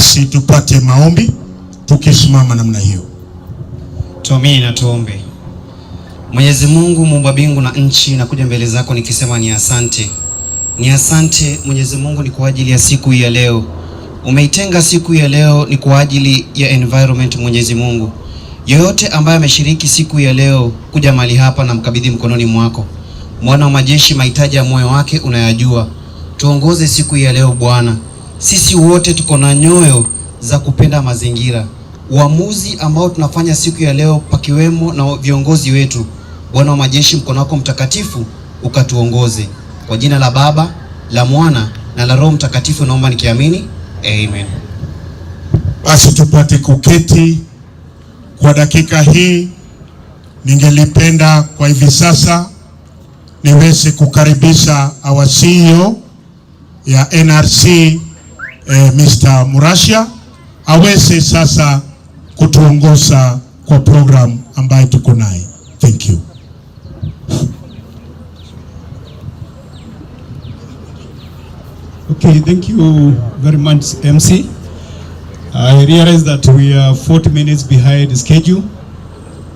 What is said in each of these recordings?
Basi tupate maombi tukisimama namna hiyo. Tuamini na tuombe. Mwenyezi Mungu muumba mbingu na nchi, na kuja mbele zako nikisema ni asante. Ni asante Mwenyezi Mungu, ni kwa ajili ya siku hii ya leo. Umeitenga siku ya leo ni kwa ajili ya environment. Mwenyezi Mungu, yoyote ambaye ameshiriki siku ya leo kuja mahali hapa, na mkabidhi mkononi mwako. Mwana wa majeshi, mahitaji ya moyo wake unayajua. Tuongoze siku ya leo Bwana. Sisi wote tuko na nyoyo za kupenda mazingira. Uamuzi ambao tunafanya siku ya leo, pakiwemo na viongozi wetu, Bwana wa majeshi, mkono wako mtakatifu ukatuongoze. Kwa jina la Baba, la Mwana na la Roho Mtakatifu naomba nikiamini. Amen. Basi tupate kuketi kwa dakika hii. Ningelipenda kwa hivi sasa niweze kukaribisha our CEO ya NRC Mr. Murashia aweze sasa kutuongoza kwa program ambayo tuko nayo. Thank you. Okay, thank you very much, MC. I realize that we are 40 minutes behind schedule.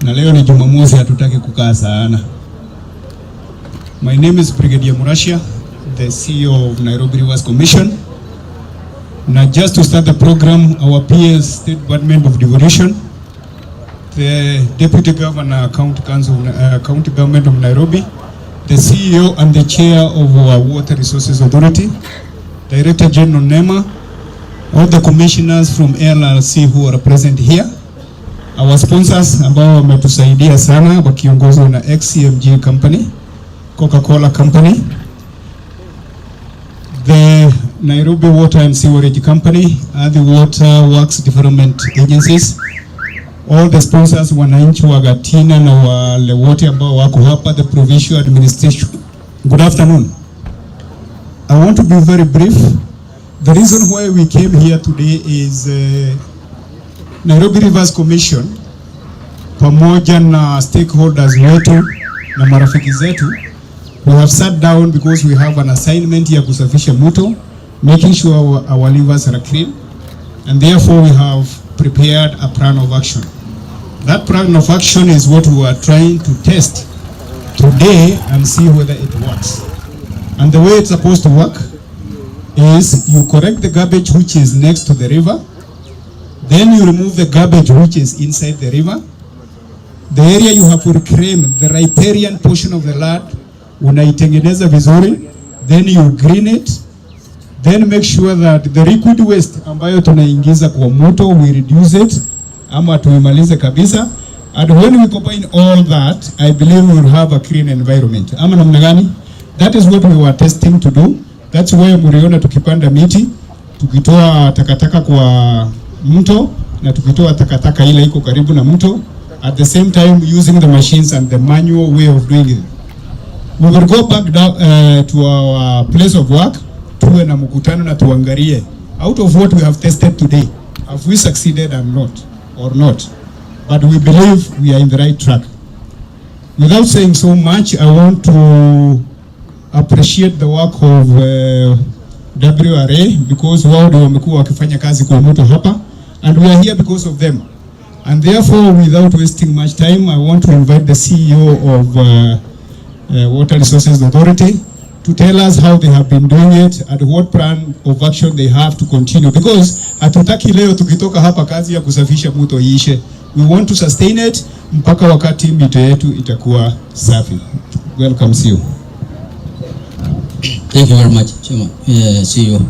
Na leo ni Jumamosi, hatutaki kukaa sana. My name is Brigadier Murashia, the CEO of Nairobi Rivers Commission. Now, just to start the program, our PS State Department of Devolution, the Deputy Governor, County Government of Nairobi, the CEO and the Chair of our Water Resources Authority, Director General NEMA, all the commissioners from LRC who are present here, our sponsors ambao wametusaidia sana wakiongozwa na XCMG Company, Coca-Cola Company, the Nairobi Water and Sewerage Company, the Water Works Development Agencies, all the sponsors, wananchi wa Gatina na wale wote ambao wako hapa, the provincial administration. Good afternoon. I want to be very brief. The reason why we came here today is Nairobi Rivers Commission pamoja na stakeholders wetu na marafiki zetu, we have sat down because we have an assignment ya kusafisha mto, making sure our rivers are clean, and therefore we have prepared a plan of action. That plan of action is what we are trying to test today and see whether it works. And the way it's supposed to work is you correct the garbage which is next to the river, then you remove the garbage which is inside the river. The area you have to reclaim, the riparian portion of the land, unaitengeneza vizuri, then you green it, then make sure that the liquid waste ambayo tunaingiza kwa mto, we reduce it ama tuimalize kabisa. And when we combine all that, I believe we will have a clean environment. Ama namna gani? That is what we were testing to do. That's why mliona tukipanda miti, tukitoa takataka kwa mto na tukitoa takataka ile iko karibu na mto, at the same time using the machines and the manual way of doing it. We will go back down, to our place of work, tuwe na mkutano na tuangalie out of what we have tested today, have we succeeded or not. But we believe we are in the right track. Without saying so much, I want to appreciate the work of WRA, because wao ndio wamekuwa wakifanya kazi kwa mto hapa, and we are here because of them. And therefore, without wasting much time, I want to invite the CEO of Water Resources Authority to tell us how they have been doing it and what plan of action they have to continue, because hatutaki leo tukitoka hapa kazi ya kusafisha mto iishe. We want to sustain it mpaka wakati mito yetu itakuwa safi. Welcome, CEO. Thank you very much, Chairman, CEO.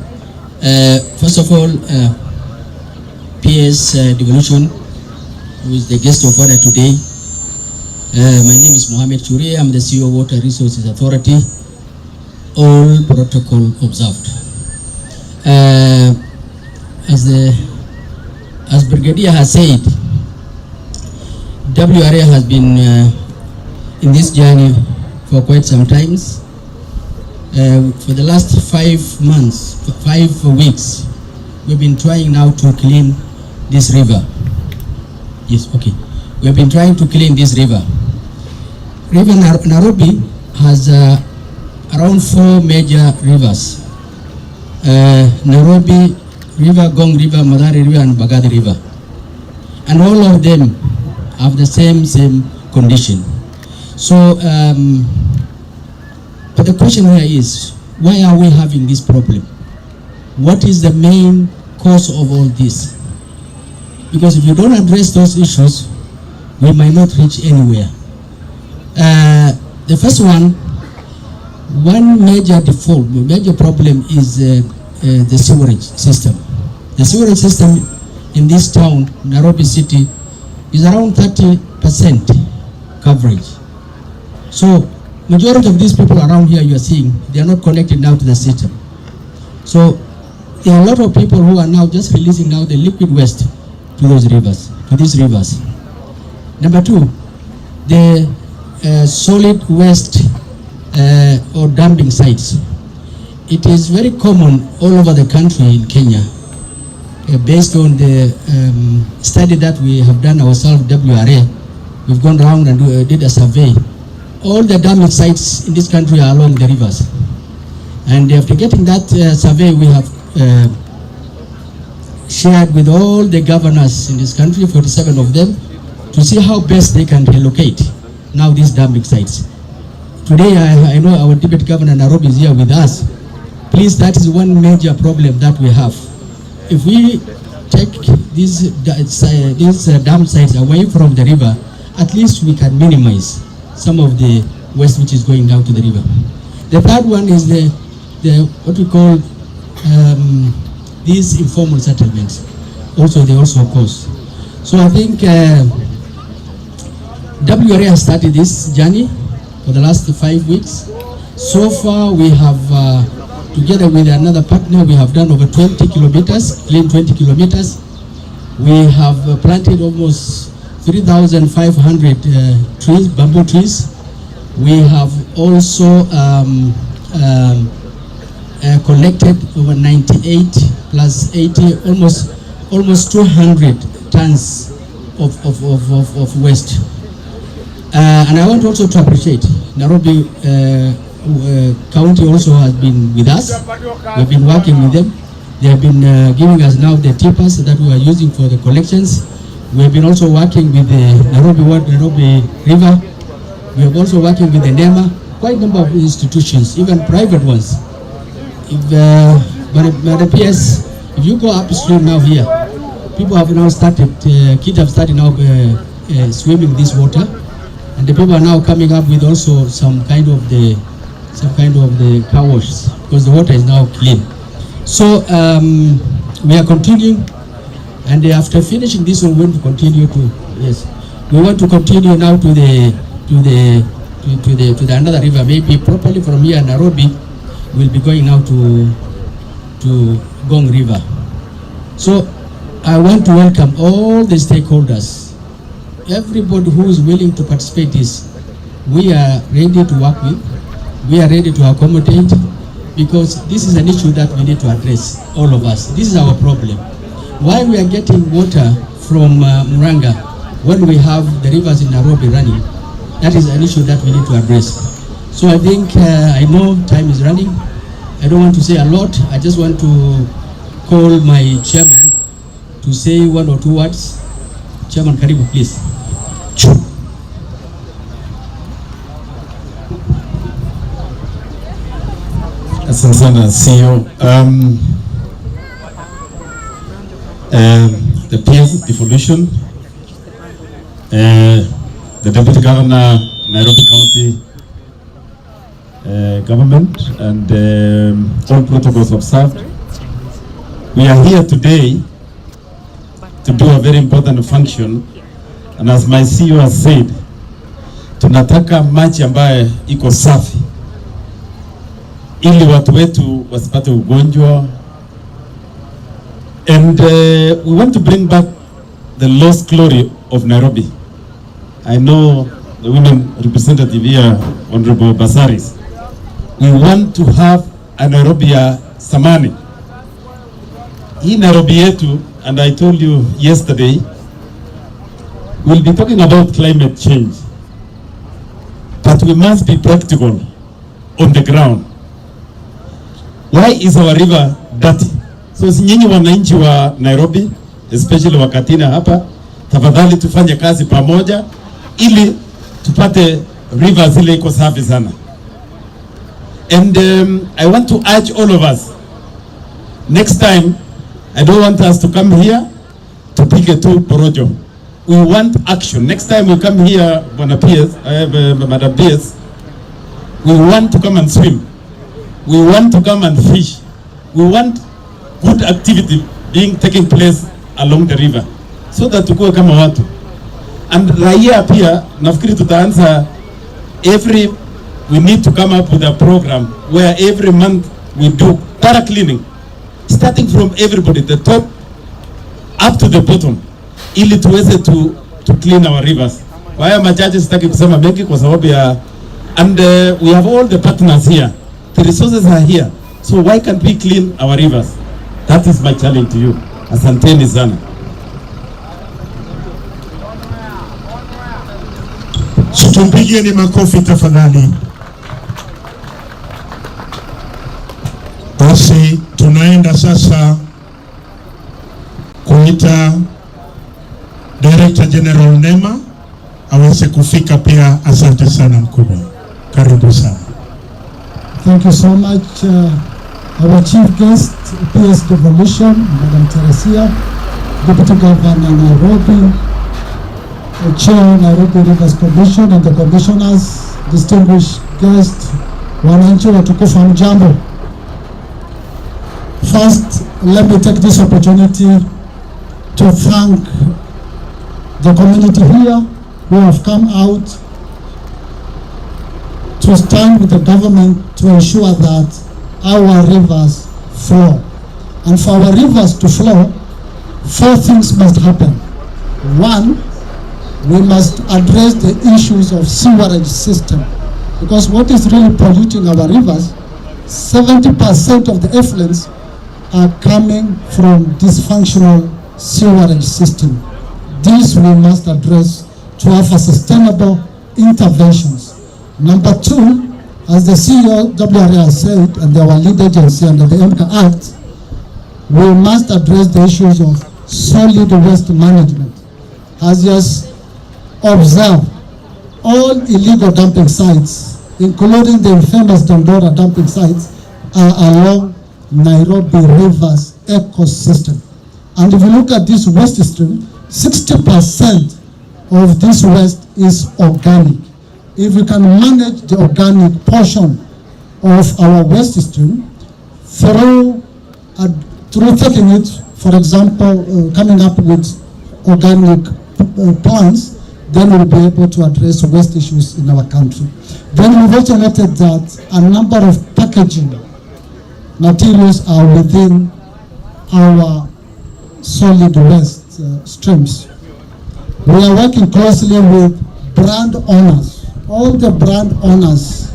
First of all, PS Devolution, who is the guest of honor today. My name is Mohamed Churia. I'm the CEO of Water Resources Authority. All protocol observed. As Brigadier has said, WRA has been in this journey for quite some times. For the last 5 weeks, we've been trying now to clean this river. Yes, okay. We have been trying to clean this river. River Nairobi has around 4 major rivers. Nairobi River, Gong River, Madari River, and Bagadi River. And all of them have the same condition. So, but the question here is, why are we having this problem? What is the main cause of all this? Because if you don't address those issues, we might not reach anywhere. The first one major problem is the sewerage system. The sewerage system in this town, Nairobi City, is around 30% coverage. So majority of these people around here you are seeing, they are not connected now to the system. So there are a lot of people who are now just releasing now the liquid waste to those rivers, to these rivers. Number two, the solid waste or dumping sites. It is very common all over the country in Kenya, based on the study that we have done ourselves, WRA. We've gone around and did a survey. All the dumping sites in this country are along the rivers. And after getting that survey, we have shared with all the governors in this country, 47 of them, to see how best they can relocate now these dumping sites. Today, I know our Deputy Governor Nairobi is here with us. Please, that is one major problem that we have. If we take these dam sites away from the river, at least we can minimize some of the waste which is going down to the river. The third one is the what we call these informal settlements. Also, they also cause. So I think WRA has started this journey for the last 5 weeks. So far, we have, together with another partner, we have done over 20 kilometers, clean 20 kilometers. We have planted almost 3,500 trees, bamboo trees. We have also collected over 98 plus 80, almost 200 tons of waste. And I want also to appreciate Nairobi County also has been with us. We've been working with them. They have been giving us now the tippers that we are using for the collections. We have been also working with the Nairobi River. We have also working with the NEMA, quite a number of institutions, even private ones. But the PS, if you go upstream now here, people have now started, kids have started now swimming this water, and the people are now coming up with also some kind of the car washes because the water is now clean. So we are continuing, and after finishing this, we want to continue to we want to continue now to the another river, maybe properly from here Nairobi. We'll be going now to Gong River. So I want to welcome all the stakeholders. Everybody who is willing to participate we are ready to work with. We are ready to accommodate, because this is an issue that we need to address, all of us. This is our problem. Why we are getting water from Muranga when we have the rivers in Nairobi running, that is an issue that we need to address. So I think, I know time is running. I don't want to say a lot. I just want to call my chairman to say 1 or 2 words. Chairman, karibu, please. Asante sana CEO. The PS devolution, the Deputy Governor, Nairobi County government, and all protocols observed. We are here today to do a very important function, and as my CEO has said, tunataka maji ambaye iko safi ili watu wetu wasipate ugonjwa, and we want to bring back the lost glory of Nairobi. I know the women representative here, Honorable Basaris. We want to have a Nairobi ya samani. Hii Nairobi yetu, and I told you yesterday, we'll be talking about climate change, but we must be practical on the ground. Why is our river dirty? So si nyinyi wananchi wa Nairobi, especially wa Gatina hapa, tafadhali tufanye kazi pamoja ili tupate rivers ile iko safi sana. And I want to urge all of us, next time, I don't want us to come here to pick a two porojo. We want action. Next time we come here, Madam PS, we want to come and swim. We want to come and fish. We want good activity being taking place along the river, so that tukue kama watu. And raia pia, nafikiri tutaanza we need to come up with a program where every month we do para cleaning, starting from everybody, the top up to the bottom, ili tuweze to clean our rivers. Kwa haya machache sitaki kusema mengi kwa sababu ya and we have all the partners here. The resources are here. So why can't we clean our rivers? That is my challenge to you. Asanteni sana. Tumpigieni makofi tafadhali. Basi tunaenda sasa kuita Director General Nema aweze kufika pia. Asante sana mkubwa. Karibu sana. Thank you so much, our chief guest, PS Devolution, Madam Teresia, Deputy Governor Nairobi, Chair Nairobi Rivers Commission, and the commissioners, distinguished guests, wananchi watukufu mjambo. First, let me take this opportunity to thank the community here who have come out to stand with the government to ensure that our rivers flow. And for our rivers to flow, 4 things must happen. 1, we must address the issues of sewerage system, because what is really polluting our rivers, 70% of the effluents are coming from dysfunctional sewerage system. This we must address to offer sustainable interventions. Number 2, as the CEO WRA has said, and our lead agency under the MCA Act, we must address the issues of solid waste management. As just observed, all illegal dumping sites, including the infamous Dandora dumping sites, are along Nairobi River's ecosystem. And if you look at this waste stream, 60% of this waste is organic. If we can manage the organic portion of our waste stream through taking it, for example, coming up with organic plants, then we'll be able to address waste issues in our country. Then we've also noted that a number of packaging materials are within our solid waste streams. We are working closely with brand owners. All the brand owners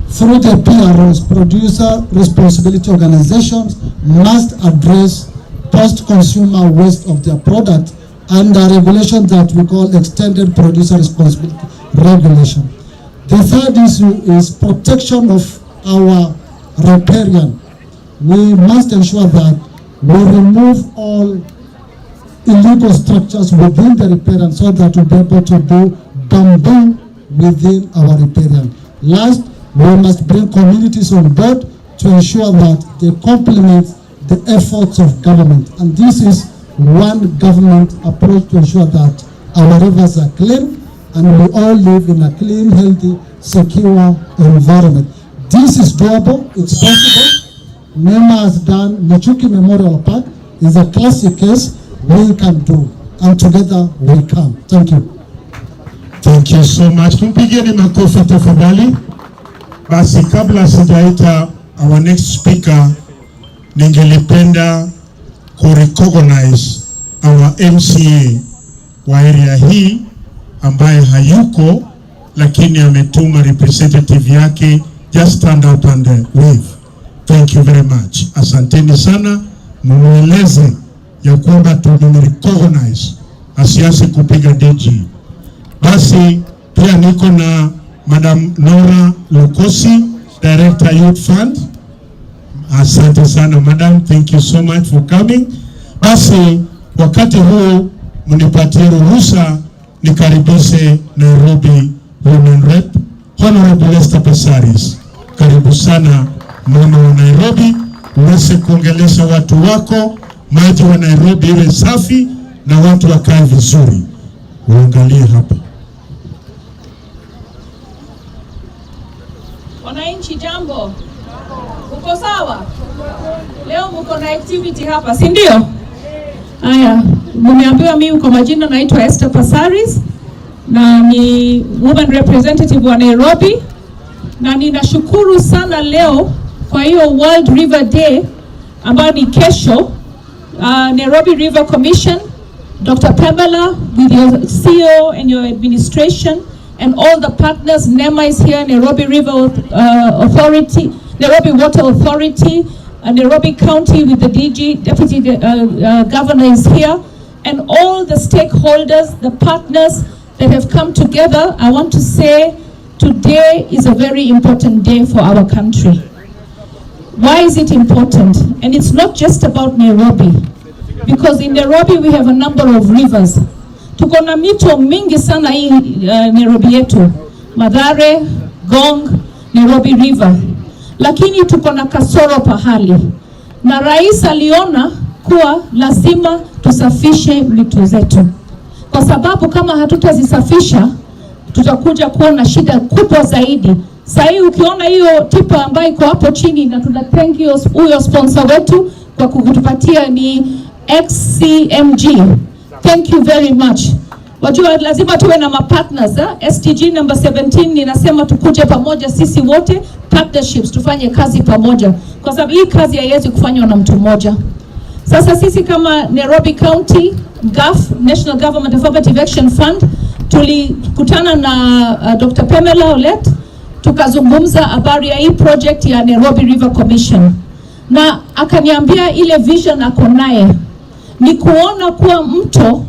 through the PROs, producer responsibility organizations, must address post-consumer waste of their product under regulation that we call extended producer responsibility regulation. The third issue is protection of our riparian. We must ensure that we remove all illegal structures within the riparian so that we'll be able to do bamboo within our riparian. Last, we must bring communities on board to ensure that they complement the efforts of government. And this is one government approach to ensure that our rivers are clean and we all live in a clean, healthy, secure environment. This is doable, it's possible. NEMA has done, Michuki Memorial Park is a classic case. We can do, and together we can. Thank you. Thank you so much. Tumpigeni makofi tafadhali. Basi kabla sijaita our next speaker, ningelipenda kurecognize our MCA wa area hii ambaye hayuko lakini ametuma representative yake. Just stand up and wave. Thank you very much. Asanteni sana. Mmueleze ya kwamba tumerecognize asiasi kupiga DG. Basi pia niko na Madam Nora Lukosi, Director Youth Fund. Asante sana madam, thank you so much for coming. Basi wakati huu mnipatie ruhusa nikaribishe Nairobi Women Rep Honorable Esther Passaris. Karibu sana mama wa Nairobi, uweze kuongelesha watu wako, maji wa Nairobi iwe safi na watu wakae vizuri. Uangalie hapa. Wananchi jambo. Uko sawa? Leo mko na activity hapa, si ndio? Haya, mmeambiwa mimi kwa majina naitwa Esther Passaris na ni woman representative wa Nairobi, na ninashukuru sana leo kwa hiyo World River Day ambayo ni kesho. Nairobi River Commission, Dr. Pamela with your CEO and your administration and all the partners. NEMA is here, Nairobi River Authority, Nairobi Water Authority, Nairobi County with the DG, Deputy Governor is here, and all the stakeholders, the partners that have come together. I want to say today is a very important day for our country. Why is it important? And it's not just about Nairobi, because in Nairobi we have a number of rivers. Tuko na mito mingi sana hii Nairobi yetu, Mathare, Gong, Nairobi River, lakini tuko na kasoro pahali, na rais aliona kuwa lazima tusafishe mito zetu, kwa sababu kama hatutazisafisha tutakuja kuwa na shida kubwa zaidi. Sasa ukiona hiyo tipa ambayo iko hapo chini, na tuna thank you huyo sponsor wetu kwa kutupatia ni XCMG. Thank you very much. Wajua lazima tuwe na mapartners. SDG number 17 ninasema tukuje pamoja sisi wote, partnerships, tufanye kazi pamoja, kwa sababu hii kazi haiwezi kufanywa na mtu mmoja. Sasa sisi kama Nairobi County GAF, National Government Affirmative Action Fund, tulikutana na Dr. Pamela Olet, tukazungumza habari ya hii project ya Nairobi River Commission, na akaniambia ile vision ako naye ni kuona kuwa mto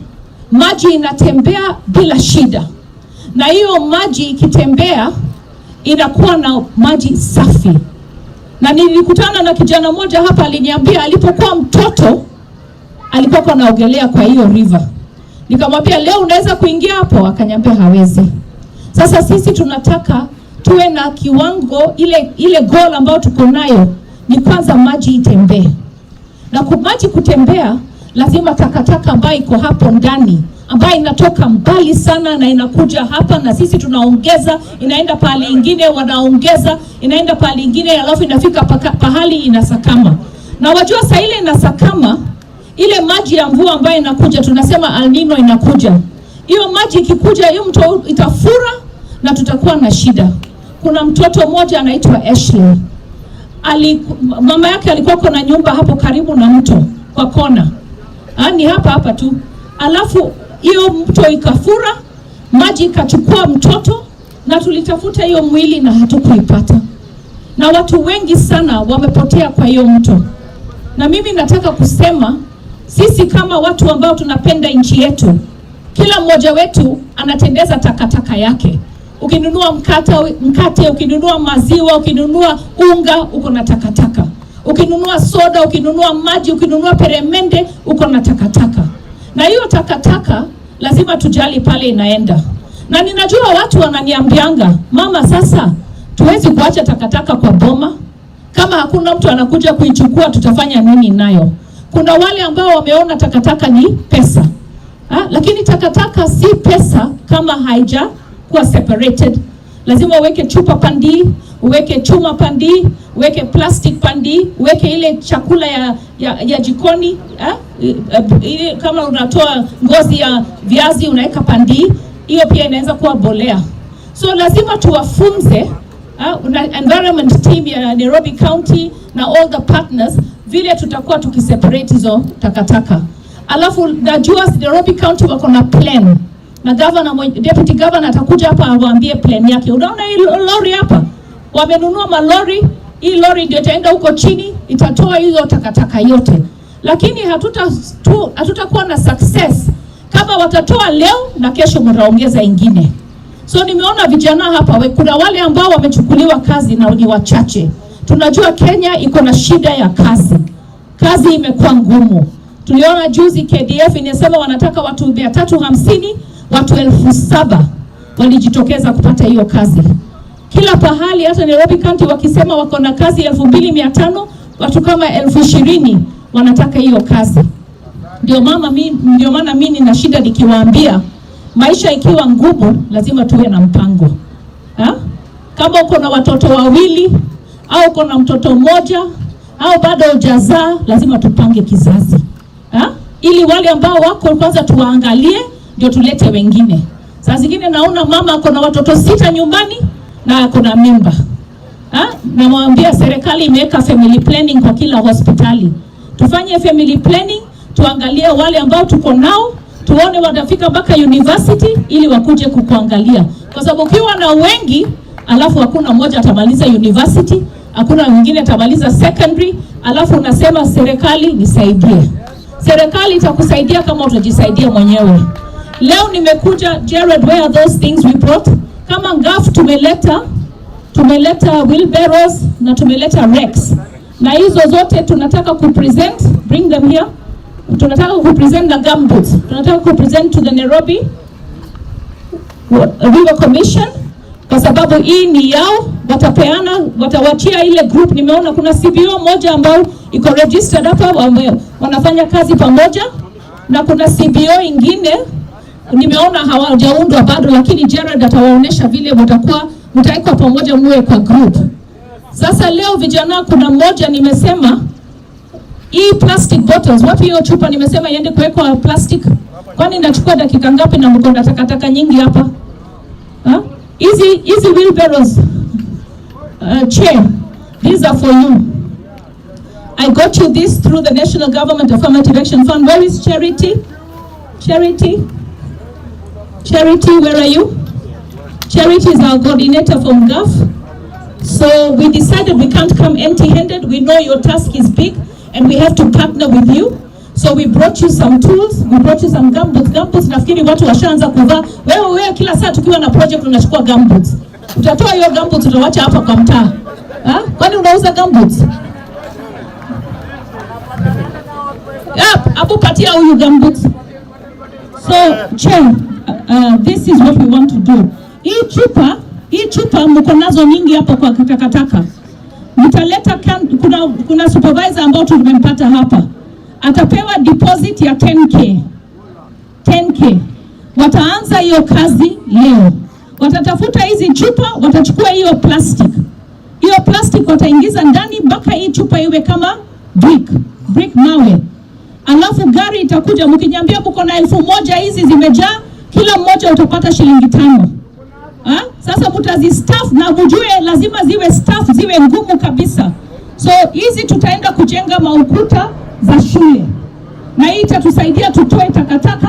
maji inatembea bila shida, na hiyo maji ikitembea inakuwa na maji safi. Na nilikutana na kijana mmoja hapa aliniambia alipokuwa mtoto alipokuwa anaogelea kwa hiyo river. Nikamwambia leo unaweza kuingia hapo? Akaniambia hawezi. Sasa sisi tunataka tuwe na kiwango ile goal ambayo tuko nayo ni kwanza maji itembee. Na kwa maji kutembea lazima takataka ambayo iko hapo ndani, ambayo inatoka mbali sana na inakuja hapa, na sisi tunaongeza, inaenda pahali ingine, wanaongeza, inaenda pahali ingine, alafu inafika pahali inasakama. Na wajua saa ile inasakama, ile maji ya mvua ambayo inakuja, tunasema El Nino inakuja. Hiyo maji ikikuja, hiyo mto itafura na tutakuwa na shida. Kuna mtoto mmoja anaitwa Ashley. Mama yake alikuwa na nyumba hapo karibu na mto kwa kona. Ni hapa tu. Alafu hiyo mto ikafura, maji ikachukua mtoto, na tulitafuta hiyo mwili na hatukuipata. Na watu wengi sana wamepotea kwa hiyo mto. Na mimi nataka kusema sisi kama watu ambao tunapenda nchi yetu, kila mmoja wetu anatendeza takataka yake. Ukinunua mkate, ukinunua maziwa, ukinunua unga, uko na takataka. Ukinunua soda, ukinunua maji, ukinunua peremende, uko na takataka. Na hiyo takataka lazima tujali pale inaenda. Na ninajua watu wananiambianga, mama sasa tuwezi kuacha takataka kwa boma. Kama hakuna mtu anakuja kuichukua tutafanya nini nayo? Kuna wale ambao wameona takataka ni pesa. Lakini takataka si pesa kama haija kuwa separated. Lazima uweke chupa pandi, uweke chuma pandi, uweke plastic pandi, uweke ile chakula ya jikoni, ile kama unatoa ngozi ya viazi unaweka pandi, hiyo pia inaweza kuwa bolea. So lazima tuwafunze environment team ya Nairobi County na all the partners vile tutakuwa tukiseparate hizo takataka. Alafu najua Nairobi County wako na plan, na deputy governor atakuja hapa awaambie plan yake. Unaona hii lori hapa, wamenunua malori. Hii lori ndio itaenda huko chini, itatoa hizo takataka yote. Lakini hatutakuwa na success kama watatoa leo na kesho mtaongeza ingine. So nimeona vijana hapa, kuna wale ambao wamechukuliwa kazi na ni wachache. Tunajua Kenya iko na shida ya kazi. Kazi imekuwa ngumu. Tuliona juzi KDF inasema wanataka watu 350, watu 7,000 walijitokeza kupata hiyo kazi. Kila pahali, hata Nairobi County wakisema wako na kazi 2,500, watu kama 20,000 wanataka hiyo kazi. Ndio maana mimi nina shida nikiwaambia maisha ikiwa ngumu lazima tuwe na mpango. Kama uko na watoto wawili au uko na mtoto mmoja au bado hujazaa, lazima tupange kizazi. Ili wale ambao wako kwanza tuwaangalie ndio tulete wengine. Saa zingine naona mama ako na watoto 6 nyumbani na ako na mimba. Namwambia serikali imeweka family planning kwa kila hospitali. Tufanye family planning, tuangalie wale ambao tuko nao, tuone watafika mpaka university ili wakuje kukuangalia. Kwa sababu ukiwa na wengi alafu hakuna mmoja atamaliza university, hakuna mwingine atamaliza secondary, alafu unasema serikali nisaidie. Serikali itakusaidia kama utajisaidia mwenyewe. Leo nimekuja Jared, where are those things we brought? Kama ngaf tumeleta wheelbarrows na tumeleta Rex. Na hizo zote tunataka kupresent, bring them here. Tunataka kupresent na gumboots. Tunataka kupresent to the Nairobi River Commission kwa sababu hii ni yao, watawachia ile group. Nimeona kuna CBO moja ambao iko registered hapa, wanafanya kazi pamoja, na kuna CBO ingine nimeona hawajaundwa bado, lakini Jared atawaonesha vile mtaikuwa pamoja muwe kwa group. Sasa leo vijana, kuna mmoja nimesema hii plastic bottles, wapi hiyo chupa nimesema iende kuwekwa plastic? Kwani inachukua dakika ngapi na mko na takataka nyingi hapa? Easy wheelbarrows, chair, these are for you. I got you this through the National Government Affirmative Action Fund. Where is Charity? Charity, where are you? Charity is our coordinator from GAF. So we decided we can't come empty-handed. We know your task is big and we have to partner with you. So we brought you some tools, we brought you some gumboots. Gumboots nafikiri watu washaanza kuvaa. Wewe kila saa tukiwa na project unachukua gumboots. Utatoa hiyo gumboots utawacha hapa kwa mtaa. Kwani unauza gumboots? Hapo patia huyu gumboots. So, Chair, this is what we want to do. Hii chupa mko nazo nyingi hapo kwa takataka. Mtaleta kuna supervisor ambao tumempata hapa. Atapewa deposit ya 10K. Wataanza hiyo kazi leo. Watatafuta hizi chupa, watachukua hiyo plastic. Hiyo plastic wataingiza ndani mpaka hii chupa iwe kama brick mawe. Alafu gari itakuja, mkinyambia mko na 1,000 hizi zimejaa, kila mmoja utapata shilingi 5. Sasa mtazistaff na mjue lazima ziwe staff, ziwe ngumu kabisa. So hizi tutaenda kujenga maukuta za shule. Na hii itatusaidia tutoe takataka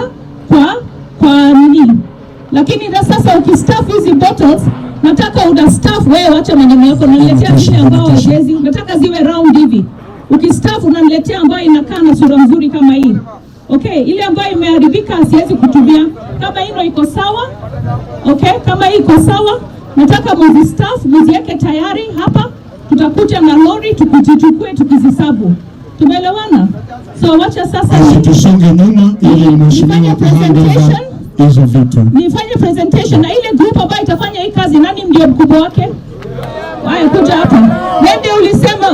kwa nini. Lakini na sasa ukistaff hizi bottles, nataka unastaff wewe, acha maneno yako, unaniletea zile ambao hawezi, nataka ziwe round hivi. Ukistaff unaniletea ambayo inakaa na sura nzuri kama hii. Okay, ile ambayo imeharibika siwezi kutumia. Kama hino iko sawa, okay, kama hii iko sawa, nataka muzistaff, muziweke tayari hapa. Tutakuja na lori tukichukue tukizisabu. Tumeelewana? So wacha sasa tusonge nyuma ili mheshimiwa kuhandova hizo vitu. Nifanye presentation na ile group ambayo itafanya hii kazi. Nani ndio mkubwa wake? Haya, kuja hapa. Wewe ndio ulisema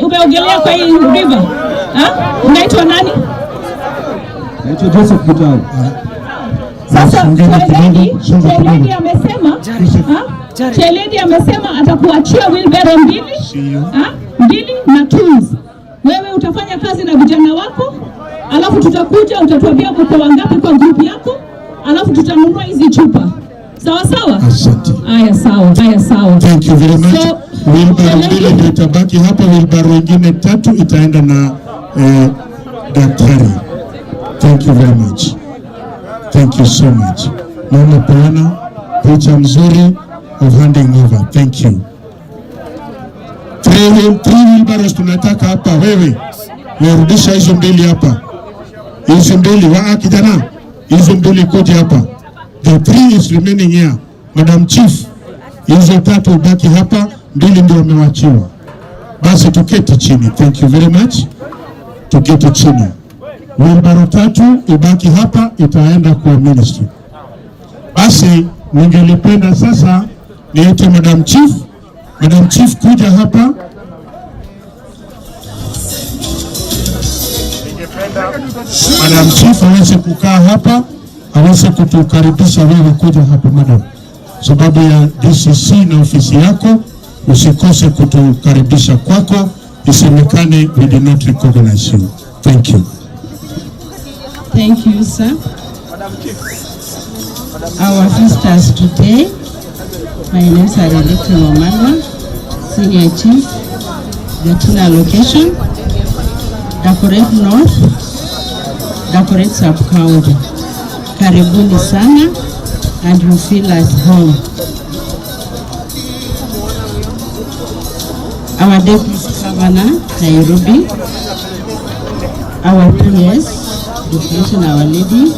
umeogelea kwa hii river. Unaitwa nani? Naitwa Joseph Kitao. Sasa Cheledi amesema atakuachia wheelbarrow 2 na tools. Wewe utafanya kazi na vijana wako, alafu tutakuja utatuambia mko wangapi kwa group yako, alafu tutanunua hizi chupa. Sawa? Asante. Haya sawa. Thank you very much. Wheelbarrow 2 ndio itabaki hapa, wheelbarrow nyingine 3 itaenda na daktari. Thank you very much. Thank you so much. Mama Pana, picha mzuri of handing over. Thank you. 3 wheelbarrows tunataka hapa. Wewe rudisha hizo 2 hapa. Hizo 2 kijana. Hizo 2 kuja hapa. The 3 is remaining here. Madam Chief, hizo 3 baki hapa. 2 ndio wamewachiwa. Basi tuketi chini. Thank you very much. Tuketi chini. Wheelbarrow 3 ibaki hapa, itaenda kwa ministry. Basi ningelipenda sasa niite Madam Chief. Madam Chief, kuja hapa. Madam Chief aweze kukaa hapa, aweze kutukaribisha wewe kuja hapa madam. Sababu ya DCC na ofisi yako, usikose kutukaribisha kwako, isemekane we did not recognize you. Thank you. Thank you, sir. Our visitors today, my name is Dagoretti North, Senior Chief, Gatina location, Dagoretti North, Dagoretti Sub-County. Karibuni sana, and you feel at home. Our Deputy Governor, Nairobi, our PS, Deputation, Our Lady,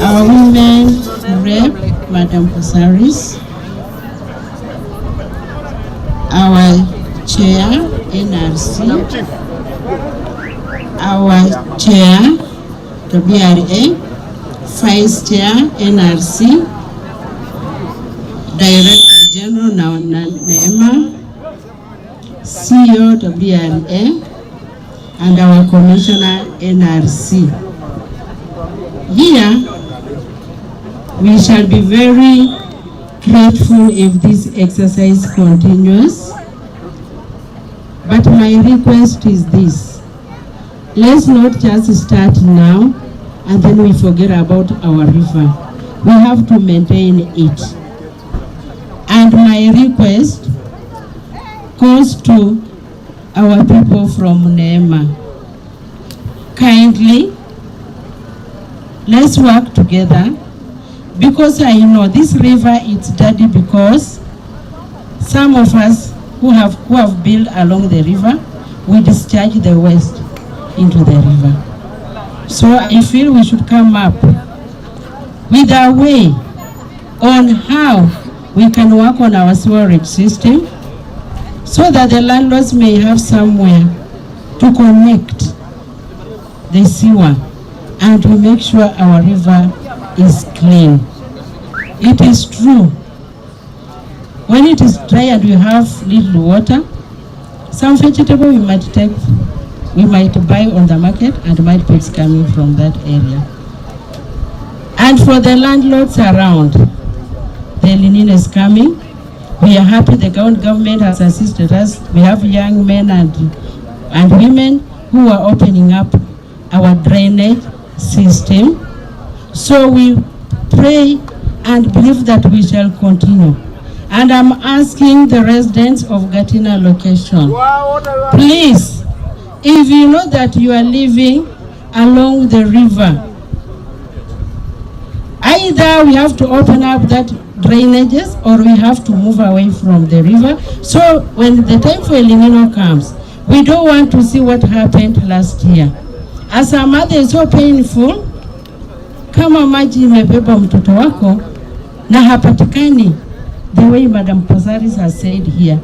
our Women Rep, Madam Pasaris, our Chair, NRC, our Chair, WRA, Vice Chair, NRC, Director General, Neema, CEO, WRA, and our Commissioner, NRC. Here, we shall be very grateful if this exercise continues. But my request is this: let's not just start now and then we forget about our river. We have to maintain it. And my request goes to our people from Neema. Kindly, let's work together, because I know this river is dirty because some of us who have built along the river, we discharge the waste into the river. So I feel we should come up with a way on how we can work on our sewerage system so that the landlords may have somewhere to connect the sewer and to make sure our river is clean. It is true, when it is dry and we have little water, some vegetable we might buy on the market and might be coming from that area. And for the landlords around, the Nino is coming. We are happy the government has assisted us. We have young men and women who are opening up our drainage system. So we pray and believe that we shall continue. And I'm asking the residents of Gatina location, please, if you know that you are living along the river, either we have to open up that drainages or we have to move away from the river. So when the time for El Nino comes, we don't want to see what happened last year. As a mother, it's so painful. Kama maji imebeba mtoto wako na hapatikani, the way Madam Pasaris has said here,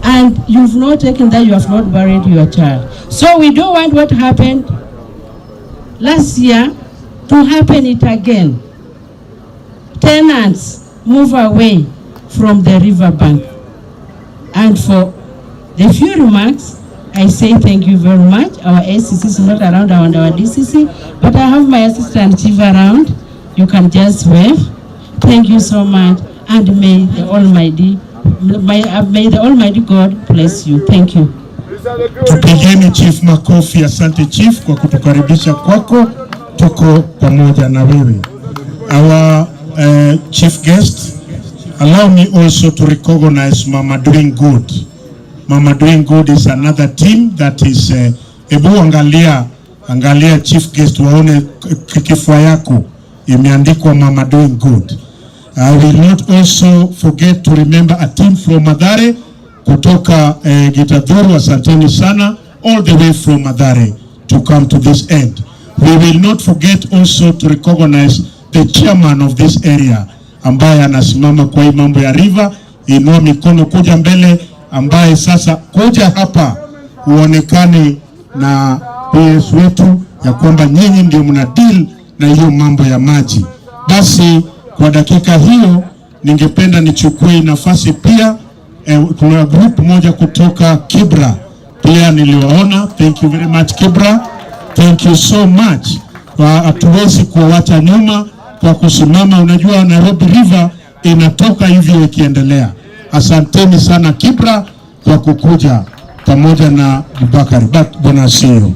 and you've not taken that, you have not buried your child. So we don't want what happened last year to happen it again. Tenants move away from the riverbank. And for the few remarks, I say thank you very much. Our ACC is not around our DCC, but I have my assistant chief around. You can just wave. Thank you so much, and may the Almighty God bless you. Thank you. Tupigeni Chief makofi. Asante Chief kwa kutukaribisha kwako. Tuko pamoja na wewe. Our chief guest, allow me also to recognize Mama Doing Good. Mama Doing Good is another team that is ebu angalia chief guest waone kifua yako imeandikwa Mama Doing Good. I will not also forget to remember a team from Mathare kutoka Gitadhuru. Asanteni sana, all the way from Mathare to come to this end. We will not forget also to recognize the chairman of this area ambaye anasimama kwa hii mambo ya river. inua mikono kuja mbele, ambaye sasa kuja hapa uonekane na PS wetu ya kwamba nyinyi ndio mna deal na hiyo mambo ya maji. Basi kwa dakika hiyo ningependa nichukue nafasi pia, kuna group moja kutoka Kibra pia niliwaona. Thank you very much Kibra, thank you so much. Hatuwezi kuwacha nyuma kwa kusimama. Unajua Nairobi River inatoka hivyo ikiendelea. Asanteni sana Kibra kwa kukuja pamoja na Bakari. Bwana asifiwe.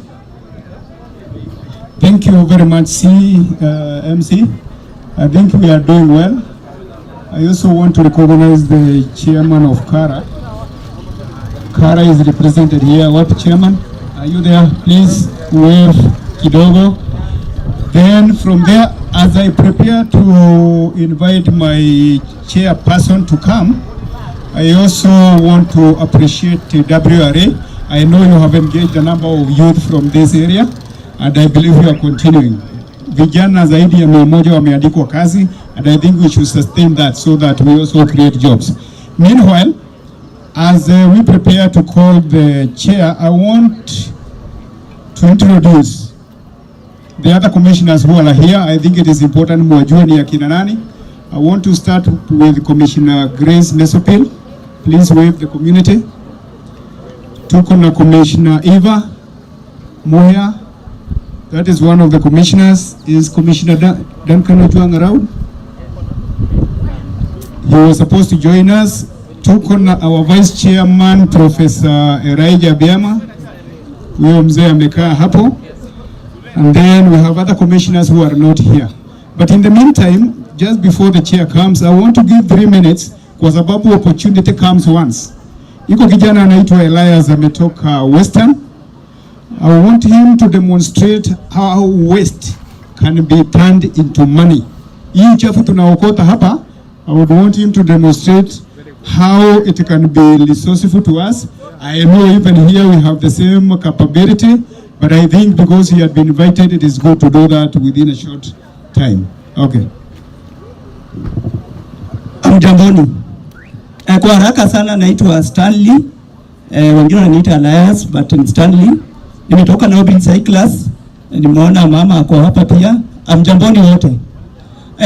Thank you very much, MC. I think we are doing well. I also want to recognize the chairman of Kara. Kara is represented here. What chairman? Are you there? Please wave kidogo. Then from there, as I prepare to invite my chairperson to come, I also want to appreciate WRA. I know you have engaged a number of youth from this area, and I believe you are continuing. Vijana zaidi ya 100 wameandikwa kazi, and I think we should sustain that so that we also create jobs. Meanwhile, as we prepare to call the chair, I want to introduce the other commissioners who are here. I think it is important mwajue ni akina nani. I want to start with Commissioner Grace Mesopil. Please wave the community. Tuko na Commissioner Eva Moya. That is one of the commissioners. Is Commissioner Duncan Ojuang around? He was supposed to join us. Tuko na our Vice Chairman Professor Elijah Biama. Huyo mzee amekaa hapo. And then we have other commissioners who are not here. But in the meantime, just before the chair comes, I want to give 3 minutes kwa sababu opportunity comes once. Iko kijana anaitwa Elias ametoka Western. I want him to demonstrate how waste can be turned into money. Hii uchafu tunaokota hapa, I would want him to demonstrate how it can be resourceful to us. I know even here we have the same capability, but I think because he had been invited, it is good to do that within a short time. Okay. Mjamboni. Kwa haraka sana naitwa Stanley. Wengine wananiita Elias, but Stanley. Nimetoka Nairobi Cyclers. Nimeona mama ako hapa pia. Mjamboni wote.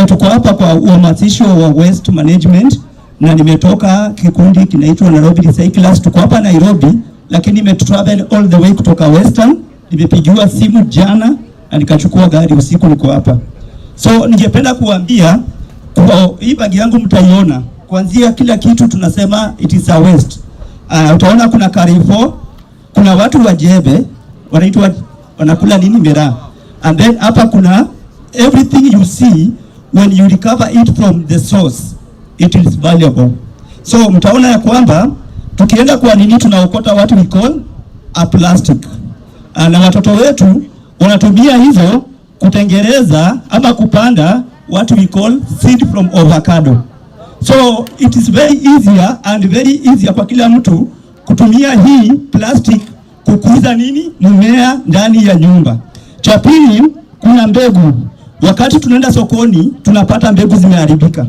Tuko hapa kwa uhamasisho wa waste management na nimetoka kikundi kinaitwa Nairobi Cyclers. Tuko hapa Nairobi lakini nimetravel all the way kutoka Western. Nimepigiwa simu jana na nikachukua gari usiku niko hapa. So ningependa kuambia kwa hii bagi yangu mtaiona kuanzia kila kitu tunasema it is a waste. Utaona kuna Carrefour, kuna watu wa Jebe wanaitwa wanakula nini miraa. And then hapa kuna everything you see when you recover it from the source it is valuable. So mtaona ya kwamba tukienda kwa nini tunaokota watu we call a plastic. Na watoto wetu wanatumia hizo kutengeneza ama kupanda what we call seed from avocado. So it is very easier kwa kila mtu kutumia hii plastic kukuza nini mmea ndani ya nyumba. Cha pili, kuna mbegu. Wakati tunaenda sokoni tunapata mbegu zimeharibika.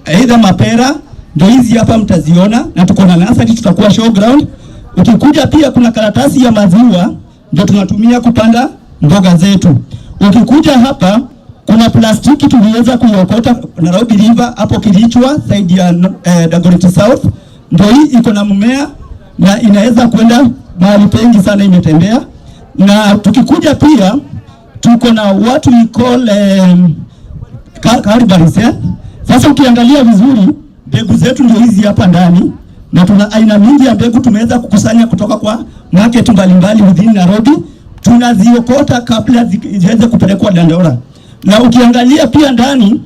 Aidha mapera ndio hizi hapa mtaziona, na tuko na nursery tutakuwa show ground. Ukikuja pia kuna karatasi ya maziwa ndio tunatumia kupanda mboga zetu. Ukikuja hapa kuna plastiki tuliweza kuiokota Nairobi River hapo Kilichwa side ya Dagoretti South. Ndio hii iko na mmea na inaweza kwenda mahali pengi sana, imetembea. Na tukikuja pia tuko na what we call carberries. Sasa ukiangalia vizuri mbegu zetu ndio hizi hapa ndani, na tuna aina mingi ya mbegu tumeweza kukusanya kutoka kwa market mbalimbali within Nairobi. Tunaziokota kabla ziweze kupelekwa Dandora. Na ukiangalia pia ndani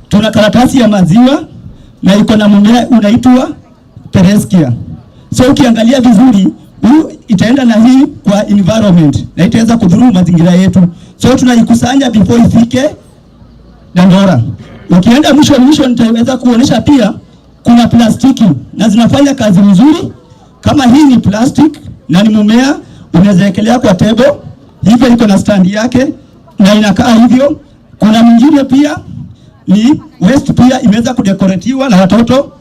tuna karatasi ya maziwa na iko na mmea unaitwa Pereskia. So ukiangalia vizuri itaenda na hii kwa environment na itaweza kudhuru mazingira yetu. So tunaikusanya before ifike Dandora. Ukienda mwisho nitaweza kuonesha pia kuna plastiki na zinafanya kazi nzuri. Kama hii ni plastic na ni mmea unaweza ekelea kwa table, hivyo iko na stand yake na inakaa hivyo. Kuna mwingine pia ni waste pia imeweza kudekoretiwa na watoto.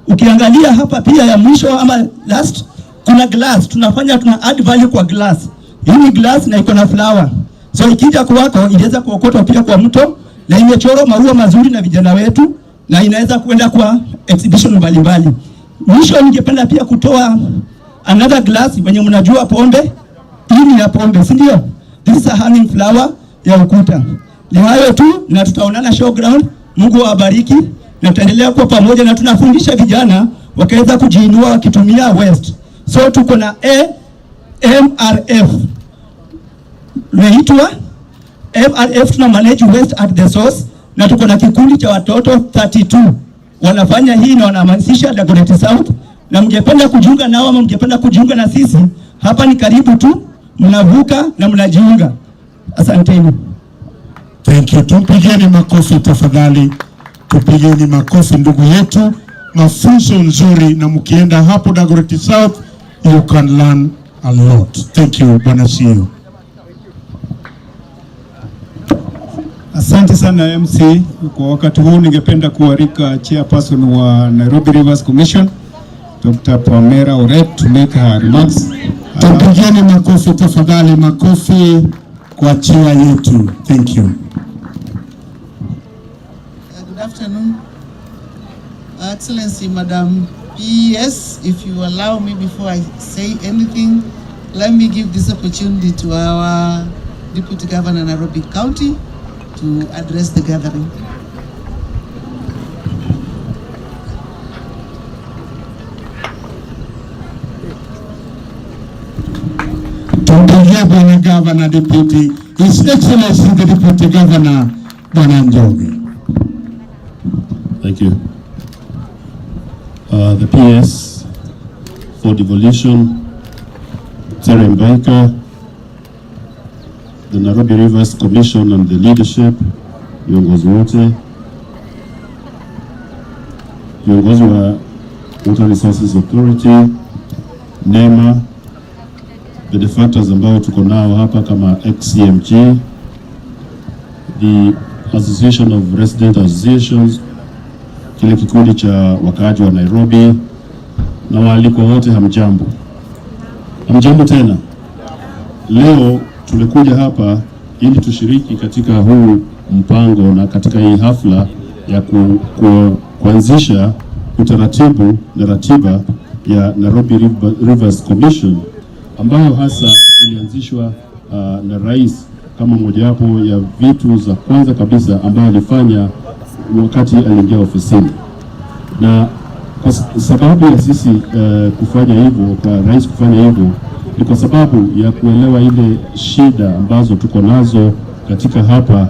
Ukiangalia hapa pia ya mwisho ama last, kuna glass, tuna add value kwa glass. Hii ni glass na iko na flower. So ikija kwako inaweza kuokotwa pia kwa mto, na imechorwa maua mazuri na vijana wetu, na inaweza kwenda kwa exhibition mbalimbali. Mwisho ningependa pia kutoa another glass, wenye mnajua pombe, hii ni ya pombe, si ndio? This is a hanging flower ya ukuta. Ni hayo tu, na tutaonana showground. Mungu awabariki, na tutaendelea kwa pamoja, na tunafundisha vijana wakaweza kujiinua wakitumia waste. So tuko na MRF. Naitwa MRF, tuna manage waste at the source, na tuko na kikundi cha watoto 32 wanafanya hii na wanahamasisha Dagoretti South, na mngependa kujiunga nao ama mngependa kujiunga na sisi, hapa ni karibu tu, mnavuka na mnajiunga. Asanteni. Thank you. Tumpigeni makofi tafadhali. Tupigeni makofi ndugu yetu. Mafunzo nzuri, na mkienda hapo Dagoretti South you can learn a lot. Thank you. Bwana CEO. Asante sana MC. Kwa wakati huu ningependa kualika chairperson wa Nairobi Rivers Commission, Dr. Pamela Oret, to make her remarks. Tupigeni makofi tafadhali, makofi kwa chair yetu. Thank you. Good afternoon. Excellency Madam PES, if you allow me, before I say anything, let me give this opportunity to our Deputy Governor Nairobi County to address the gathering. Tumpigie Bwana Governor Deputy, His Excellency the Deputy Governor, Bwana Njoge. Thank you. The PS for devolution, Terry Mbaika, the Nairobi Rivers Commission and the leadership, viongozi wote, viongozi wa Water Resources Authority, NEMA, the defactors ambao tuko nao hapa kama XCMG, the Association of Resident Associations, kile kikundi cha wakaaji wa Nairobi, na waalikwa wote, hamjambo. Hamjambo tena. Leo tumekuja hapa ili tushiriki katika huu mpango na katika hii hafla ya kuanzisha utaratibu na ratiba ya Nairobi Rivers Commission, ambayo hasa ilianzishwa na rais kama mojawapo ya vitu za kwanza kabisa ambayo alifanya wakati aliingia ofisini. Na kwa sababu ya sisi kufanya hivyo, kwa rais kufanya hivyo, ni kwa sababu ya kuelewa ile shida ambazo tuko nazo katika hapa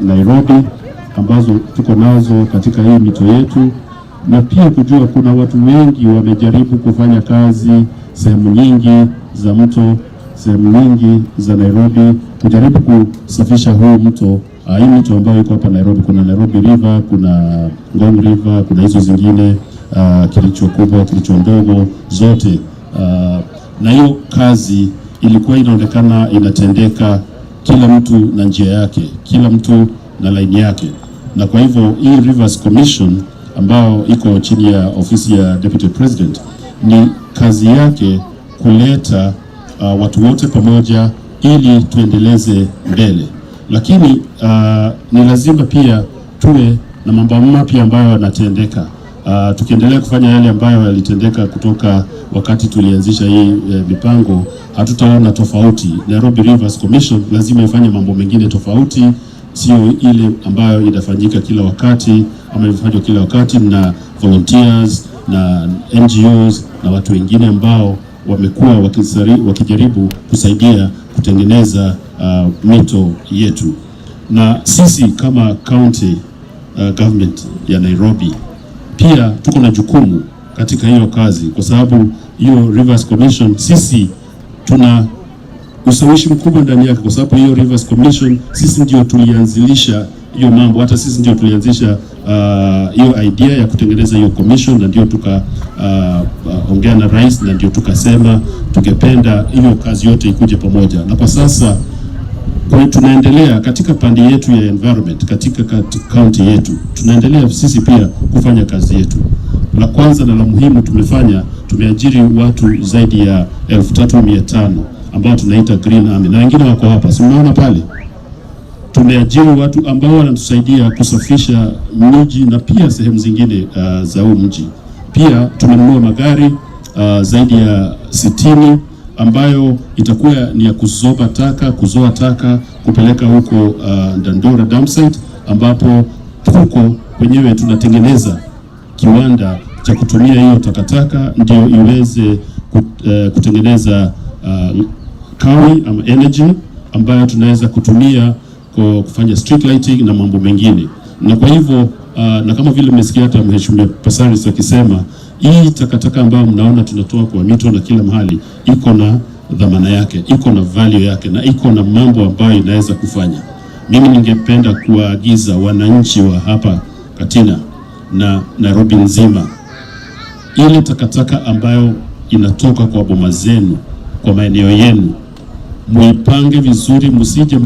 Nairobi, ambazo tuko nazo katika hii mito yetu, na pia kujua kuna watu wengi wamejaribu kufanya kazi sehemu nyingi za mto, sehemu nyingi za Nairobi, kujaribu kusafisha huu mto. Hii mito ambayo iko hapa Nairobi, kuna Nairobi River, kuna Ngong River, kuna hizo zingine, Kilicho kubwa, Kilicho ndogo, zote. Na hiyo kazi ilikuwa inaonekana inatendeka, kila mtu na njia yake, kila mtu na line yake. Na kwa hivyo hii Rivers Commission ambao iko chini ya ofisi ya Deputy President, ni kazi yake kuleta watu wote pamoja ili tuendeleze mbele. Lakini ni lazima pia tuwe na mambo mapya ambayo yanatendeka. Tukiendelea kufanya yale ambayo yalitendeka kutoka wakati tulianzisha hii mipango, hatutaona tofauti. Nairobi Rivers Commission lazima ifanye mambo mengine tofauti, sio ile ambayo inafanyika kila wakati ama inafanywa kila wakati na volunteers na NGOs na watu wengine ambao wamekuwa wakijaribu kusaidia kutengeneza mito yetu. Na sisi kama county government ya Nairobi pia tuko na jukumu katika hiyo kazi, kwa sababu hiyo Rivers Commission sisi tuna ushawishi mkubwa ndani yake, kwa sababu hiyo Rivers Commission sisi ndio tulianzilisha hiyo mambo. Hata sisi ndio tulianzisha hiyo idea ya kutengeneza hiyo commission, na ndio ongea na rais, na ndio tukasema tungependa hiyo kazi yote ikuje pamoja. Na kwa sasa tunaendelea katika pande yetu ya environment, katika county yetu tunaendelea sisi pia kufanya kazi yetu. La kwanza na la muhimu tumefanya, tumeajiri watu zaidi ya 3500 ambao tunaita Green Army, na wengine wako hapa, si unaona pale. Tumeajiri watu ambao wanatusaidia kusafisha miji na pia sehemu zingine za huu mji. Pia tumenunua magari zaidi ya 60 ambayo itakuwa ni ya kuzoa taka kupeleka huko Dandora dump site, ambapo huko wenyewe tunatengeneza kiwanda cha kutumia hiyo takataka ndio iweze kutengeneza kawi ama energy ambayo tunaweza kutumia kwa kufanya street lighting na mambo mengine. Na kwa hivyo na kama vile mmesikia hata Mheshimiwa Pasaris akisema, hii takataka ambayo mnaona tunatoa kwa mito na kila mahali iko na dhamana yake, iko na value yake, na iko na mambo ambayo inaweza kufanya. Mimi ningependa kuwaagiza wananchi wa hapa Gatina na Nairobi nzima, ile takataka ambayo inatoka kwa boma zenu, kwa maeneo yenu, muipange vizuri, msije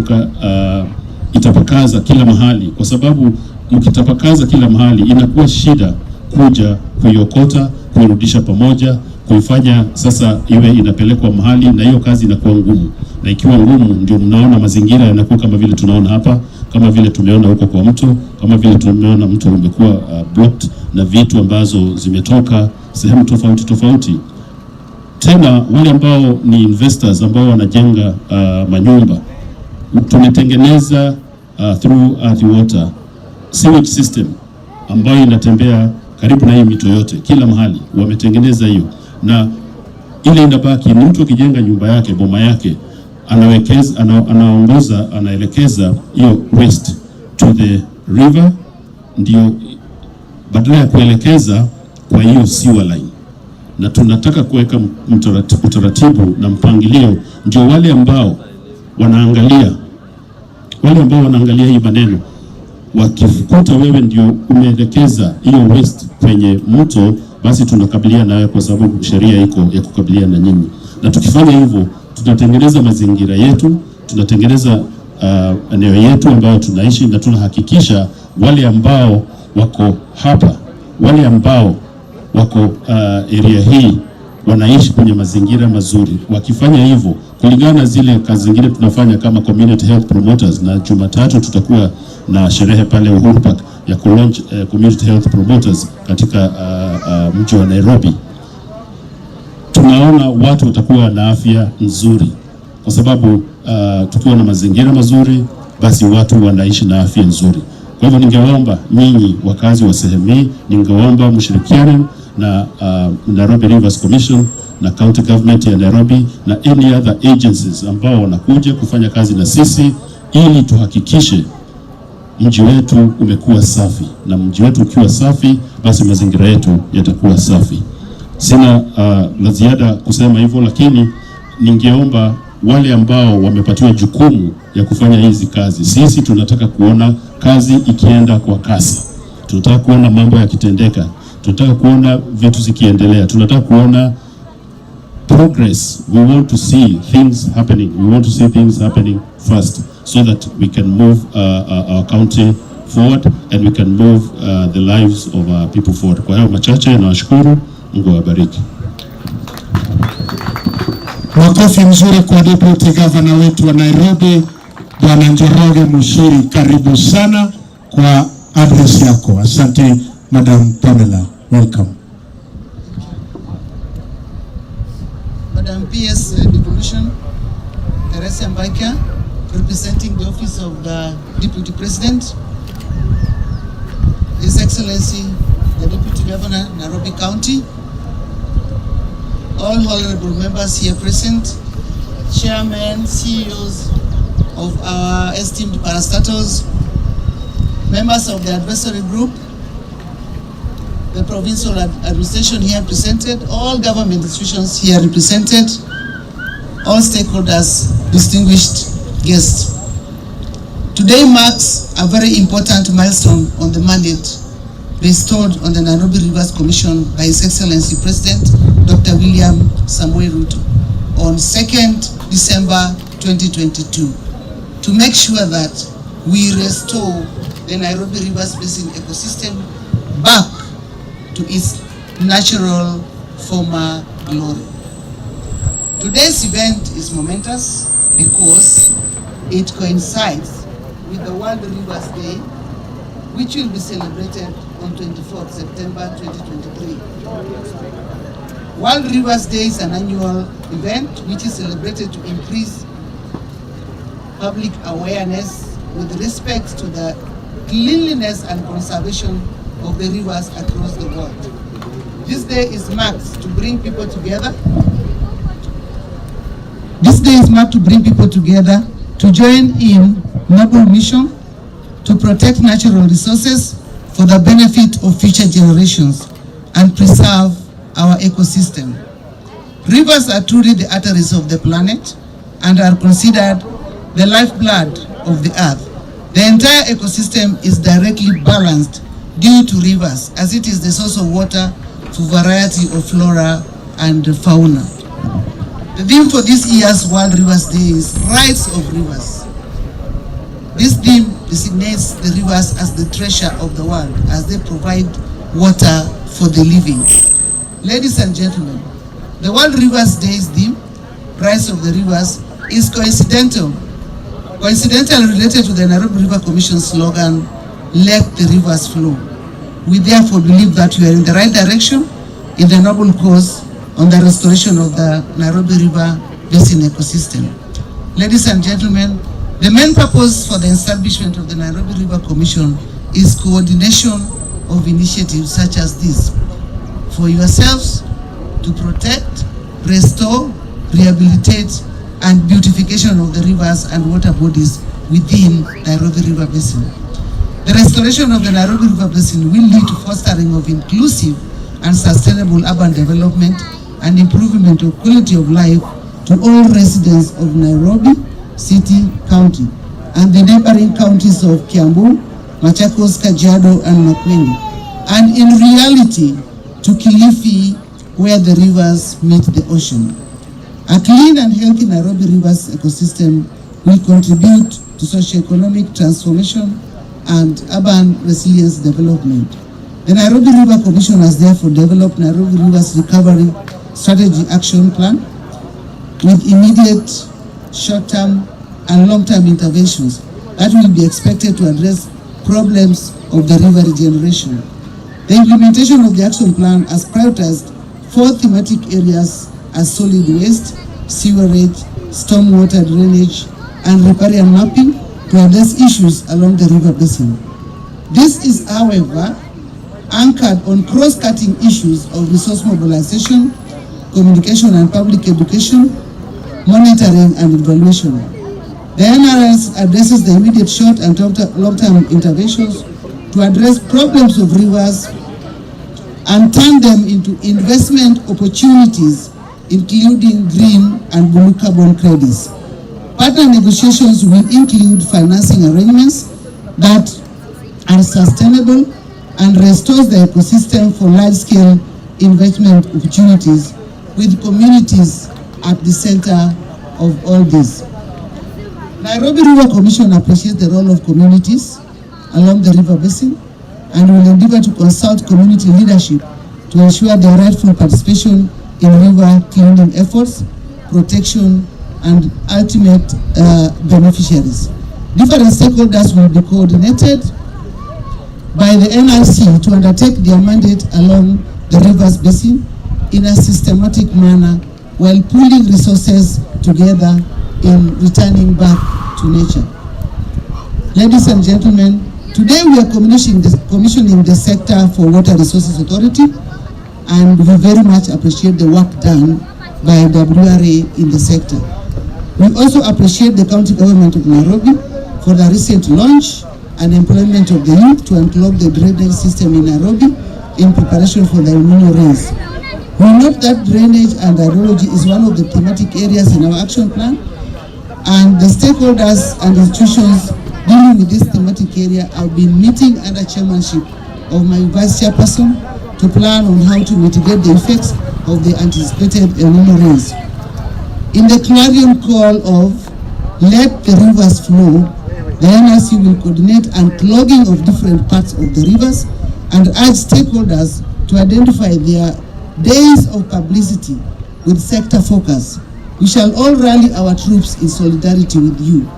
itapakaza kila mahali, kwa sababu mkitapakaza kila mahali inakuwa shida kuja kuiokota, kuirudisha pamoja, kuifanya sasa iwe inapelekwa mahali, na hiyo kazi inakuwa ngumu. Na ikiwa ngumu, ndio mnaona mazingira yanakuwa kama vile tunaona hapa, kama vile tumeona huko kwa mto, kama vile tumeona mto umekuwa blocked na vitu ambazo zimetoka sehemu tofauti tofauti. Tena wale ambao ni investors ambao wanajenga manyumba, tumetengeneza through earth water sewage system ambayo inatembea karibu na hii mito yote, kila mahali wametengeneza hiyo. Na ile inabaki ni mtu akijenga nyumba yake, boma yake, anaelekeza hiyo waste to the river, ndio badala ya kuelekeza kwa hiyo sewer line. Na tunataka kuweka utaratibu na mpangilio, ndio wale ambao wanaangalia hii maneno, wakikuta wewe ndio umeelekeza hiyo waste kwenye mto, basi tunakabiliana nayo, kwa sababu sheria iko ya kukabiliana na nyinyi. Na tukifanya hivyo, tunatengeneza mazingira yetu, tunatengeneza eneo yetu ambayo tunaishi, na tunahakikisha wale ambao wako hapa, wale ambao wako area hii wanaishi kwenye mazingira mazuri. Wakifanya hivyo, kulingana na zile kazi zingine tunafanya kama community health promoters, na Jumatatu tutakuwa na sherehe pale Uhuru Park ya launch community health promoters katika mji wa Nairobi. Tunaona watu watakuwa na afya nzuri, kwa sababu tukiwa na mazingira mazuri, basi watu wanaishi na afya nzuri. Kwa hivyo ningeomba nyinyi wakazi wa sehemu hii, ningeomba mshirikiane na Nairobi Rivers Commission na County Government ya Nairobi na any other agencies ambao wanakuja kufanya kazi na sisi, ili tuhakikishe mji wetu umekuwa safi. Na mji wetu ukiwa safi, basi mazingira yetu yatakuwa safi. Sina la ziada kusema hivyo, lakini ningeomba wale ambao wamepatiwa jukumu ya kufanya hizi kazi, sisi tunataka kuona kazi ikienda kwa kasi. Tunataka kuona mambo yakitendeka. Tunataka kuona vitu zikiendelea. Tunataka kuona progress. We want to see things happening. We want to see things happening fast, so that we can move our county forward and we can move the lives of our people forward. Kwa hiyo machache na washukuru. Mungu awabariki. Makofi mzuri kwa Deputy Governor wetu wa Nairobi, Bwana Njoroge Mushiri. Karibu sana kwa address yako. Asante Madam Pamela. Welcome. Madam PS Devolution, Teresa Mbaika, representing the Office of the Deputy President, His Excellency, the Deputy Governor, Nairobi County, all honorable members here present, chairmen, CEOs of our esteemed parastatals, members of the advisory group, the provincial administration here represented, all government institutions here represented, all stakeholders, distinguished guests. Today marks a very important milestone on the mandate bestowed on the Nairobi Rivers Commission by His Excellency President Dr. William Samoei Ruto on 2nd December 2022 to make sure that we restore the Nairobi Rivers Basin ecosystem back to its natural former glory. Today's event is momentous because it coincides with the World Rivers Day, which will be celebrated on 24th September 2023. World Rivers Day is an annual event which is celebrated to increase public awareness with respect to the cleanliness and conservation of the rivers across the world. This day is marked to bring people together. This day is marked to bring people together to join in noble mission to protect natural resources for the benefit of future generations and preserve our ecosystem. Rivers are truly the arteries of the planet and are considered the lifeblood of the earth. The entire ecosystem is directly balanced due to rivers, as it is the source of water for variety of flora and fauna. The theme for this year's World Rivers Day is Rights of Rivers. This theme designates the rivers as the treasure of the world, as they provide water for the living. Ladies and gentlemen, the World Rivers Day's theme, Rights of the Rivers, is coincidentally related to the Nairobi River Commission slogan, Let the Rivers Flow. We therefore believe that we are in the right direction in the noble cause on the restoration of the Nairobi River Basin ecosystem. Ladies and gentlemen, the main purpose for the establishment of the Nairobi River Commission is coordination of initiatives such as this for yourselves to protect, restore, rehabilitate, and beautification of the rivers and water bodies within Nairobi River Basin. The restoration of the Nairobi River Basin will lead to fostering of inclusive and sustainable urban development and improvement of quality of life to all residents of Nairobi City County and the neighboring counties of Kiambu, Machakos, Kajiado, and Makueni, and in reality to Kilifi, where the rivers meet the ocean. A clean and healthy Nairobi Rivers ecosystem will contribute to socio-economic transformation and urban resilience development. The Nairobi River Commission has therefore developed Nairobi Rivers Recovery Strategy Action Plan with immediate, short-term, and long-term interventions that will be expected to address problems of the river regeneration. The implementation of the action plan has prioritized 4 thematic areas as solid waste, sewerage, stormwater drainage, and riparian mapping to address issues along the river basin. This is, however, anchored on cross-cutting issues of resource mobilization, communication and public education, monitoring and evaluation. The NRS addresses the immediate short and long-term interventions to address problems of rivers and turn them into investment opportunities, including green and blue carbon credits. Partner negotiations will include financing arrangements that are sustainable and restores the ecosystem for large-scale investment opportunities, with communities at the center of all this. Nairobi River Commission appreciates the role of communities along the river basin and will endeavor to consult community leadership to ensure their rightful participation in river cleaning efforts, protection, and ultimate beneficiaries. Different stakeholders will be coordinated by the NRC to undertake their mandate along the rivers basin in a systematic manner while pooling resources together in returning back to nature. Ladies and gentlemen, today we are commissioning the Sector for Water Resources Authority, and we very much appreciate the work done by WRA in the sector. We also appreciate the county government of Nairobi for the recent launch and employment of the youth to unclog the drainage system in Nairobi in preparation for the El Nino rains. We note that drainage and hydrology is one of the thematic areas in our action plan, and the stakeholders and institutions dealing with this thematic area have been meeting under chairmanship of my vice chairperson to plan on how to mitigate the effects of the anticipated El Nino rains. In the clarion call of Let the Rivers Flow, the NRC will coordinate unclogging of different parts of the rivers and urge stakeholders to identify their days of publicity with sector focus. We shall all rally our troops in solidarity with you.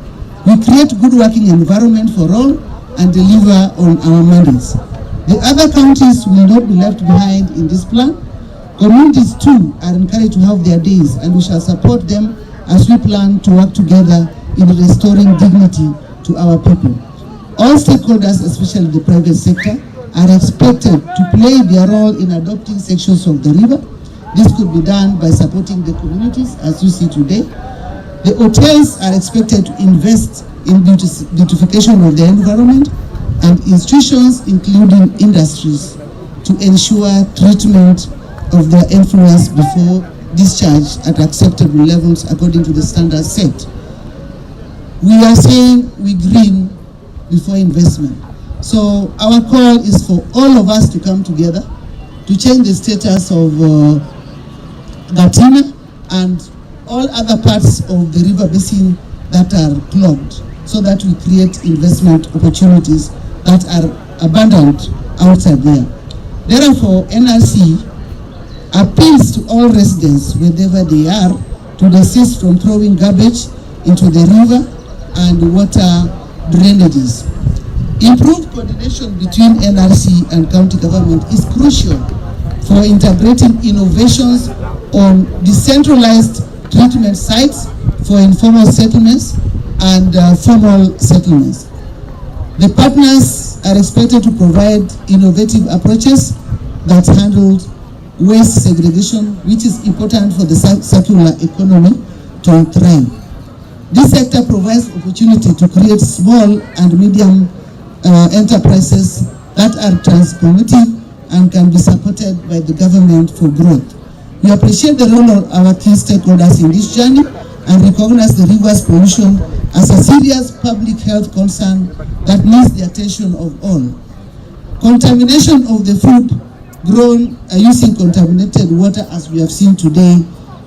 We create good working environment for all and deliver on our mandates. The other counties will not be left behind in this plan. Communities too are encouraged to have their days, and we shall support them as we plan to work together in restoring dignity to our people. All stakeholders, especially the private sector, are expected to play their role in adopting sections of the river. This could be done by supporting the communities, as you see today. The hotels are expected to invest in beautification of the environment, and institutions, including industries, to ensure treatment of their influence before discharge at acceptable levels according to the standards set. We are saying we green before investment. So our call is for all of us to come together to change the status of Gatina and all other parts of the river basin that are clogged, so that we create investment opportunities that are abundant outside there. Therefore, NRC appeals to all residents, wherever they are, to desist from throwing garbage into the river and water drainages. Improved coordination between NRC and county government is crucial for integrating innovations on decentralized treatment sites for informal settlements and formal settlements. The partners are expected to provide innovative approaches that handle waste segregation, which is important for the circular economy to thrive. This sector provides opportunity to create small and medium enterprises that are transformative and can be supported by the government for growth. We appreciate the role of our key stakeholders in this journey and recognize the river's pollution as a serious public health concern that needs the attention of all. Contamination of the food grown using contaminated water, as we have seen today,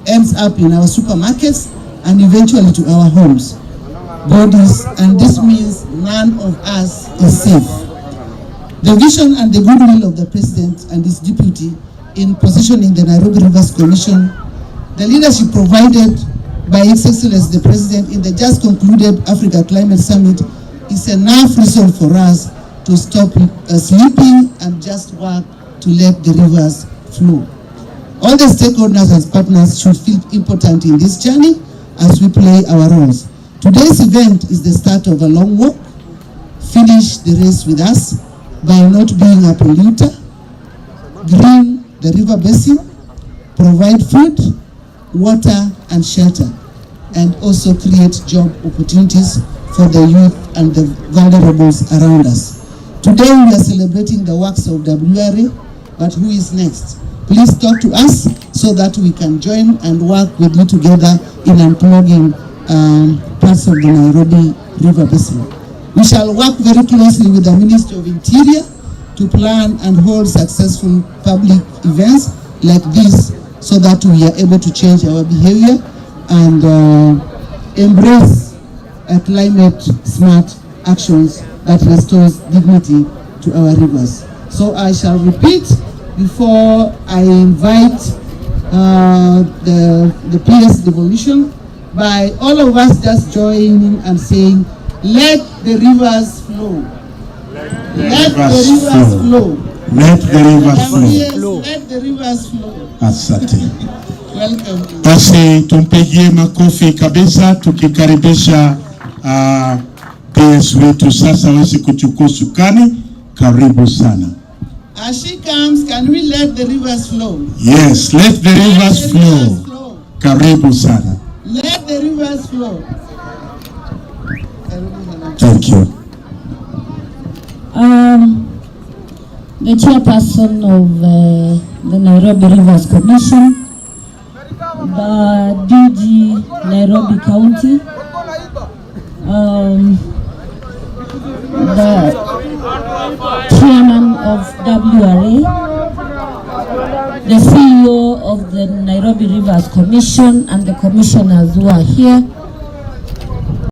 ends up in our supermarkets and eventually to our homes, bodies, and this means none of us is safe. The vision and the goodwill of the President and his deputy in positioning the Nairobi Rivers Commission, the leadership provided by His Excellency the President in the just concluded Africa Climate Summit is enough reason for us to stop sleeping and just work to let the rivers flow. All the stakeholders and partners should feel important in this journey as we play our roles. Today's event is the start of a long walk. Finish the race with us by not being a polluter, green the river basin, provide food, water and shelter, and also create job opportunities for the youth and the vulnerables around us. Today we are celebrating the works of WRA, but who is next? Please talk to us so that we can join and work with you together in unplugging parts of the Nairobi River Basin. We shall work very closely with the Ministry of Interior to plan and hold successful public events like this so that we are able to change our behavior and embrace climate smart actions that restores dignity to our rivers. So I shall repeat before I invite the PS devolution by all of us just joining and saying, let the rivers flow. Let the rivers flow. Let the rivers flow. Let the rivers flow. Asante. Welcome. Basi tumpigie makofi kabisa tukikaribisha PS wetu sasa waweze kuchukua sukani. Karibu sana. As she comes, can we let the rivers flow? Yes, let the rivers flow. Karibu sana. Let the rivers flow. Thank you. The chairperson of the Nairobi Rivers Commission, the DG Nairobi County, the chairman of WRA, the CEO of the Nairobi Rivers Commission, and the commissioners who are here,